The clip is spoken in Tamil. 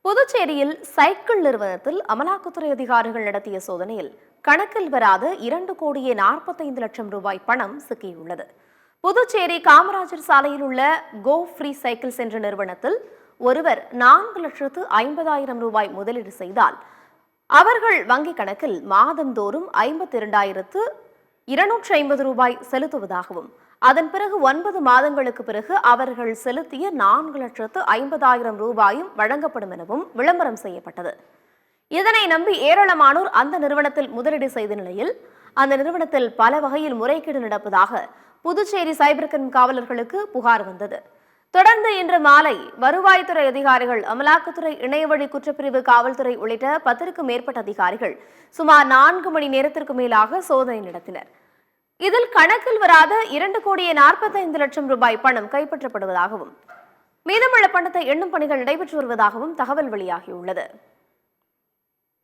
புதுச்சேரியில் சைக்கிள் நிறுவனத்தில் அமலாக்கத்துறை அதிகாரிகள் நடத்திய சோதனையில் கணக்கில் வராத 2,45,00,000 ரூபாய் பணம் சிக்கியுள்ளது. புதுச்சேரி காமராஜர் சாலையில் உள்ள கோ ஃப்ரீ சைக்கிள்ஸ் என்ற நிறுவனத்தில் ஒருவர் 4,50,000 ரூபாய் முதலீடு செய்தால் அவர்கள் வங்கிக் கணக்கில் மாதந்தோறும் 52,250 ரூபாய் செலுத்துவதாகவும் அதன் பிறகு 9 மாதங்களுக்கு பிறகு அவர்கள் செலுத்திய 4,50,000 ரூபாயும் வழங்கப்படும் எனவும் விளம்பரம் செய்யப்பட்டது. இதனை நம்பி ஏராளமானோர் அந்த நிறுவனத்தில் முதலீடு செய்த நிலையில் அந்த நிறுவனத்தில் பல வகையில் முறைகேடு நடப்பதாக புதுச்சேரி சைபர் கிரைம் காவலர்களுக்கு புகார் வந்தது. தொடர்ந்து இன்று மாலை வருவாய்த்துறை அதிகாரிகள், அமலாக்கத்துறை, இணையவழி குற்றப்பிரிவு காவல்துறை உள்ளிட்ட 10க்கும் மேற்பட்ட அதிகாரிகள் சுமார் 4 மணி நேரத்திற்கு மேலாக சோதனை நடத்தினர். இதில் கணக்கில் வராத 2,45,00,000 ரூபாய் பணம் கைப்பற்றப்படுவதாகவும் மீதமுள்ள பணத்தை எண்ணும் பணிகள் நடைபெற்று வருவதாகவும் தகவல் வெளியாகியுள்ளது.